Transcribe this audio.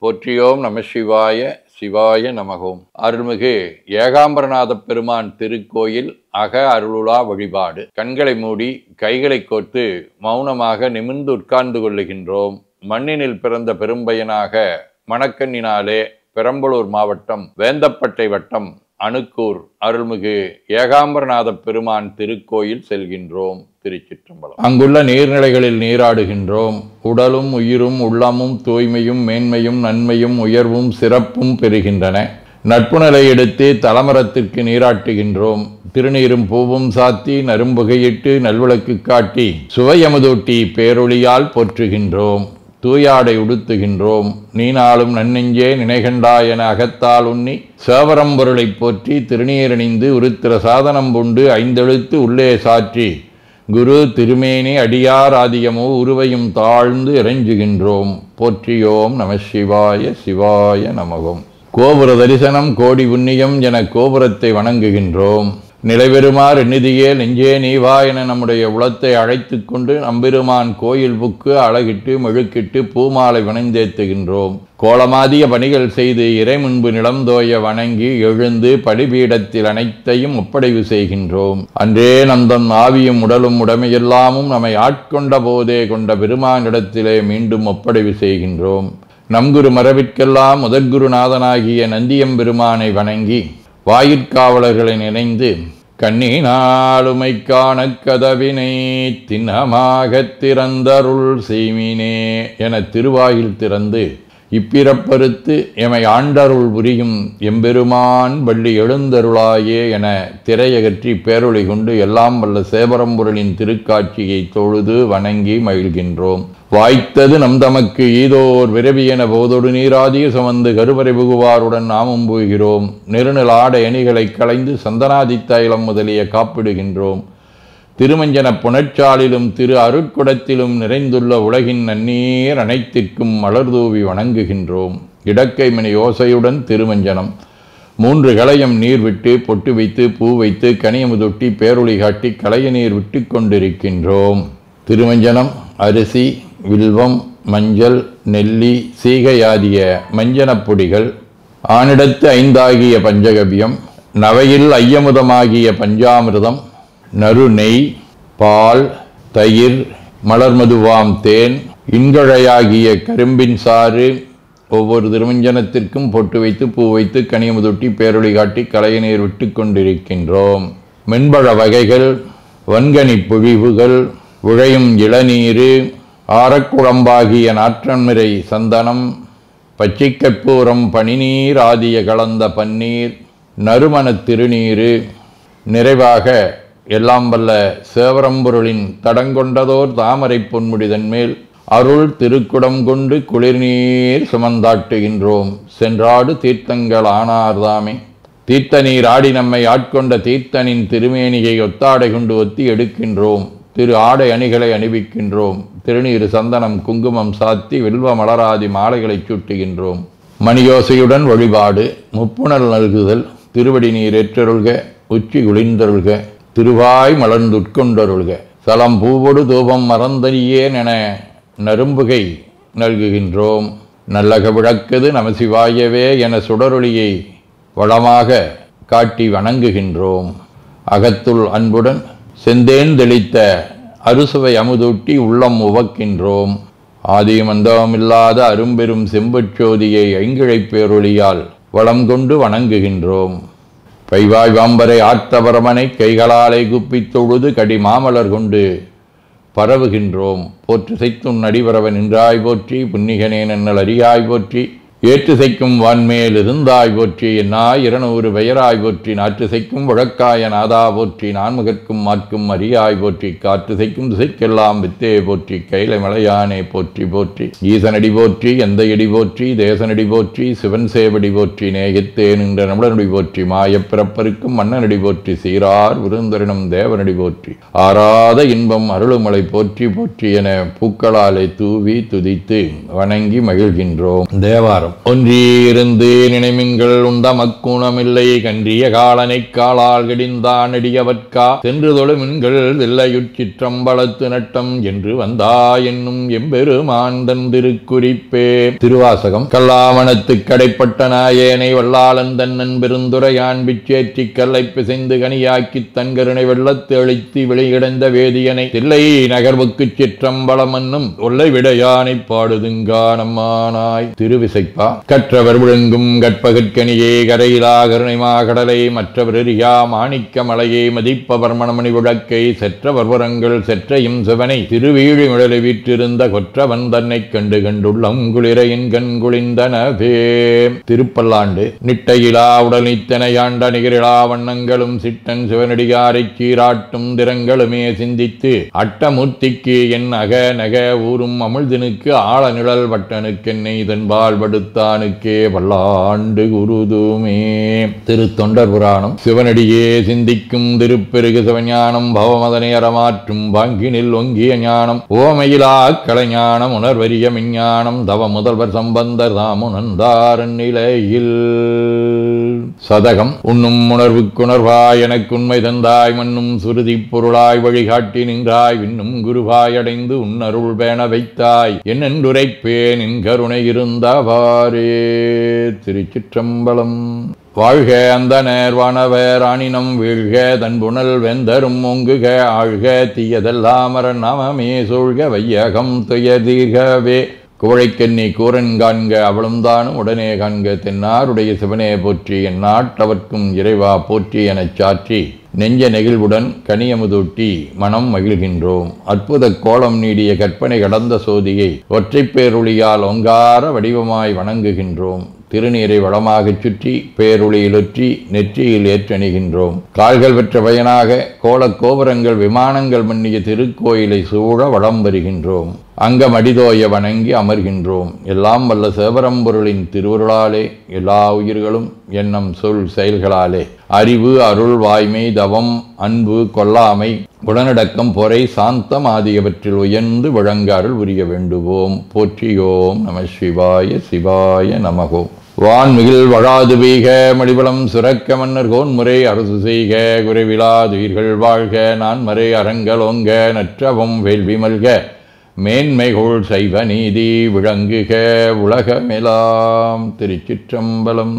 போற்றியோம் நம சிவாய சிவாய நமகோம். அருள்மிகு ஏகாம்பரநாத பெருமான் திருக்கோயில் அக அருளுலா வழிபாடு. கண்களை மூடி கைகளை கோர்த்து மௌனமாக நிமிர்ந்து உட்கார்ந்து கொள்ளுகின்றோம். மண்ணினில் பிறந்த பெரும்பயனாக மணக்கண்ணினாலே பெரம்பலூர் மாவட்டம் வேந்தப்பட்டை வட்டம் அணுக்கூர் அருள்மிகு ஏகாம்பரநாத பெருமான் திருக்கோயில் செல்கின்றோம். திருச்சிற்றம்பலம். அங்குள்ள நீர்நிலைகளில் நீராடுகின்றோம். உடலும் உயிரும் உள்ளமும் தூய்மையும் மேன்மையும் நன்மையும் உயர்வும் சிறப்பும் பெறுகின்றன. நட்பு நிலை எடுத்து தலமரத்திற்கு நீராட்டுகின்றோம். திருநீரும் பூவும் சாத்தி நரும்புகையிட்டு நல்விளக்கு காட்டி சுவையமுதூட்டி பேரொளியால் போற்றுகின்றோம். தூயாடை உடுத்துகின்றோம். நீனாலும் நன்னெஞ்சே நினைகண்டா என அகத்தால் உண்ணி சேவரம்பொருளை போற்றி திருநீரணிந்து உருத்திர சாதனம் புண்டு ஐந்தெழுத்து உள்ளே சாற்றி குரு திருமேனி அடியார் ஆதியமோ உருவையும் தாழ்ந்து இறைஞ்சுகின்றோம். போற்றியோம் நம சிவாய சிவாய நமகோம். கோபுர தரிசனம் கோடி புண்ணியம் என கோபுரத்தை வணங்குகின்றோம். நிலைபெறுமாறு நிதியே நெஞ்சே நீவா என நம்முடைய உளத்தை அழைத்து கொண்டு நம்பெருமான் கோயில் புக்கு அழகிட்டு மெழுக்கிட்டு பூமாலை வணந்தேத்துகின்றோம். கோலமாதிய பணிகள் செய்து இறை முன்பு நிலந்தோய வணங்கி எழுந்து படிபீடத்தில் அனைத்தையும் ஒப்படைவு செய்கின்றோம். அன்றே நந்தன் ஆவியும் உடலும் உடமையெல்லாமும் நம்மை ஆட்கொண்ட போதே கொண்ட பெருமானிடத்திலே மீண்டும் ஒப்படைவு செய்கின்றோம். நம்குரு மரபிற்கெல்லாம் முதற்குருநாதனாகிய நந்தியம்பெருமானை வணங்கி வாயிற்காவலர்களை நினைந்து கண்ணினாலுமை காண கதவினை திண்ணமாகத் திறந்தருள் செய்மினே என திருவாயில் திறந்து இப்பிறப்பறுத்து எமை ஆண்டருள் புரியும் எம்பெருமான் வள்ளி எழுந்தருளாயே என திரையகற்றி பேரொளி கொண்டு எல்லாம் வல்ல சேவரம்பொருளின் திருக்காட்சியை தொழுது வணங்கி மகிழ்கின்றோம். வாய்த்தது நம் தமக்கு ஈதோர் விரவியென போதொடு நீராதிய சுமந்து கருவறை புகுவாருடன் நாமும் போகிறோம். நெருநில ஆடை அணிகளை களைந்து சந்தனாதி தைலம் முதலிய காப்பிடுகின்றோம். திருமஞ்சன புனச்சாலிலும் திரு அருட்குடத்திலும் நிறைந்துள்ள உலகின் நன்னீர் அனைத்திற்கும் மலர்தூவி வணங்குகின்றோம். இடக்கை மணி ஓசையுடன் திருமஞ்சனம் 3 களையம் நீர் விட்டு பொட்டு வைத்து பூ வைத்து கனியமுதொட்டி பேரொளி காட்டி களைய நீர் விட்டு கொண்டிருக்கின்றோம். திருமஞ்சனம் அரிசி வில்வம் மஞ்சள் நெல்லி சீகையாதிய மஞ்சனப் பொடிகள் ஆனிடத்து 5 ஆகிய பஞ்சகவ்யம் நவையில் ஐயமுதமாகிய பஞ்சாமிர்தம் நறு நெய் பால் தயிர் மலர்மதுவாம் தேன் இன்கழையாகிய கரும்பின் சாறு ஒவ்வொரு திருமஞ்சனத்திற்கும் பொட்டு வைத்து பூ வைத்து கனியமுதொட்டி பேரொளி காட்டி களைய நீர் விட்டு கொண்டிருக்கின்றோம். மென்பழ வகைகள் வன்கனி பொழிவுகள் உழையும் இளநீரு ஆரக்குழம்பாகிய நாற்றன்மிரை சந்தனம் பச்சைக்கற்பூரம் பனிநீர் ஆதிய கலந்த பன்னீர் நறுமண திருநீரு நிறைவாக எல்லாம் வல்ல சேவரம்பொருளின் தடங்கொண்டதோர் தாமரை பொன்முடிதன் மேல் அருள் திருக்குடம் கொண்டு குளிர்நீர் சுமந்தாட்டுகின்றோம். சென்றாடு தீர்த்தங்கள் ஆனார்தாமே தீர்த்த நீர் ஆடி நம்மை ஆட்கொண்ட தீர்த்தனின் திருமேனியை ஒத்தாடை கொண்டு ஒத்தி எடுக்கின்றோம். திரு ஆடை அணிகளை அணிவிக்கின்றோம். திருநீர் சந்தனம் குங்குமம் சாத்தி வில்வ மலராதி மாலைகளை சூட்டுகின்றோம். மணியோசையுடன் வழிபாடு. முப்புணல் நல்குதல். திருவடி நீர் ஏற்றருள்க உச்சி குளிர்ந்தருள்க திருவாய் மலர்ந்துட்கொண்டருள்க சலம் பூவொடு தூபம் மறந்தறியேன் என நரும்புகை நல்குகின்றோம். நல்லக விளக்குது நமசிவாயவே என சுடரொளியை வளமாக காட்டி வணங்குகின்றோம். அகத்துள் அன்புடன் செந்தேன் தெளித்த அறுசுவை அமுதூட்டி உள்ளம் உவக்கின்றோம். ஆதியும் அந்தமில்லாத அரும்பெரும் செம்பச்சோதியை ஐங்கிழைப் பேரொளியால் வளம் கொண்டு வணங்குகின்றோம். பைவாய் வாம்பரை ஆர்த்தபரமனை கைகளாலை குப்பித் தொழுது கடி மாமலர் கொண்டு பரவுகின்றோம். போற்று செய்தும் நடிவரவ நின்றாய் போற்றி புன்னிகனே நன்னல் அறியாய் போற்றி ஏற்று செய்க்கும் வான்மேல் இருந்தாய் போற்றி என்னாய் 200 பெயராய் போற்றி நாற்று செய்க்கும் வழக்காய நாதா போற்றி நான்முகற்கும் மாற்கும் அறியாய் போற்றி காற்று செய்க்கும் திசைக்கெல்லாம் வித்தே போற்றி கைலை மலையானே போற்றி போற்றி ஈசனடி போற்றி எந்த எடி போற்றி தேசனடி போற்றி சிவன் சேவடி போற்றி நேயத்தே நின்ற நம்மளனடி போற்றி மாயப்பிறப்பருக்கும் மன்னனடி போற்றி சீரார் விருந்தரினம் தேவனடி போற்றி ஆராத இன்பம் அருளுமலை போற்றி போற்றி என பூக்களாலை தூவி துதித்து வணங்கி மகிழ்கின்றோம். தேவாரம். ஒன்றியிருந்து நினைமின்கள் உண்டமக்குணமில்லை கன்றிய காலனை காலால் கடிந்தான் அடியவர்க்கா சென்று தொழுமின்கள் தில்லையுட்சிற்றம்பலத்து நட்டம் என்று வந்தா என்னும் எம்பெருமான் தன் திருக்குறிப்பே. திருவாசகம். கல்லாவணத்து கடைப்பட்ட நாயேனை வல்லாளன் தன்னன் பெருந்துரையான் பிச்சேற்றி கல்லை பிசைந்து கனியாக்கி தன் கருணை வெள்ளத்து அழித்து வெளியிடந்த வேதியனை தில்லை நகர்வுக்குச் சிற்றம்பலம் என்னும் ஒல்லை விடையானை பாடுதுங்கானம்மானாய். திருவிசைப்பா. கற்றவர் விழுங்கும் கற்பகற்கனியே கரையிலா கருணைமா கடலை மற்றவர் எரியா மாணிக்க மலையை மதிப்பவர் மணமணி விளக்கை செற்றவர் வரங்கள் செற்றையும் சிவனை திருவீழி மிழலை வீற்றிருந்த கொற்றவன் தன்னை கண்டு கண்டுள்ளம் குளிரையின் கண் குளிந்தனவே. திருப்பல்லாண்டு. நிட்டையிலா உடல் நித்தனையாண்ட நிகரிலா வண்ணங்களும் சிட்டன் சிவனடியாரை சீராட்டும் திறங்களுமே சிந்தித்து அட்டமூர்த்திக்கு என் அக நக ஊரும் அமிழ்தினுக்கு ஆழ நிழல் வட்டனுக்கென்னை இதன்பால் படுத்தானுக்கே பல்லாண்டு குருதுமே. திருத்தொண்டர் புராணம். சிவனடியே சிந்திக்கும் திருப்பெருகு சிவஞானம் பவமதனை அறமாற்றும் வாங்கினில் ஒங்கிய ஞானம் ஓமையிலா கலைஞானம் உணர்வரிய விஞ்ஞானம் தவ முதல்வர் சம்பந்தர் தாமுணர்ந்தாரன் நிலையில். சதகம். உண்ணும் உணர்வுக்குணர்வாய் எனக்கு உண்மை தந்தாய் மண்ணும் சுருதி பொருளாய் வழிகாட்டி நின்றாய் விண்ணும் குருவாய் அடைந்து உன்னருள் பேண வைத்தாய் என்னென்றுரைப்பேன் என் கருணை இருந்தவாறே. திருச்சிற்றம்பலம். வாழ்க அந்த நேர்வானவர் ஆணினம் வீழ்க தன்புணல் வெந்தரும் ஒங்குக ஆழ்க தீயதெல்லாம் அரண் நாமமே சூழ்க வையகம் துயதீர்கவே. குவழைக்கண்ணி கூரன் காண்க அவளும் தானும் உடனே காண்க தென்னாருடைய சிவனே போற்றி எந்நாட்டவர்க்கும் இறைவா போற்றி எனச் சாற்றி நெஞ்ச நெகிழ்வுடன் கனியமுதூட்டி மனம் மகிழ்கின்றோம். அற்புத கோலம் நீடிய கற்பனை கடந்த சோதியை ஒற்றைப் பேருளியால் ஒங்கார வடிவமாய் வணங்குகின்றோம். திருநீரை வளமாகச் சுற்றி பேருளியிலொற்றி நெற்றியில் ஏற்றணிகின்றோம். கால்கள் பெற்ற பயனாக கோலக் கோபுரங்கள் விமானங்கள் மன்னிய திருக்கோயிலை சூழ வளம் வருகின்றோம். அங்கம் அடிதோய வணங்கி அமர்கின்றோம். எல்லாம் வல்ல சிவபரம்பொருளின் திருவருளாலே எல்லா உயிர்களும் எண்ணம் சொல் செயல்களாலே அறிவு அருள் வாய்மை தவம் அன்பு கொல்லாமை உடனடக்கம் பொறை சாந்தம் ஆகியவற்றில் உயர்ந்து வழங்க அருள் புரிய வேண்டுவோம். போற்றியோம் நம சிவாய சிவாய நமகோம். வான்மிகில் வழாது பெய்க மடிவளம் சுரக்க மன்னர் கோன்முறை அரசு செய்க குறைவிலாதுயிர்கள் வாழ்க நான்மறை அறங்கலோங்க நற்றவம் வேள்வி மல்க மேன்மைகோள் சைவ நீதி விளங்குக உலகமெலாம். திருச்சிற்றம்பலம்.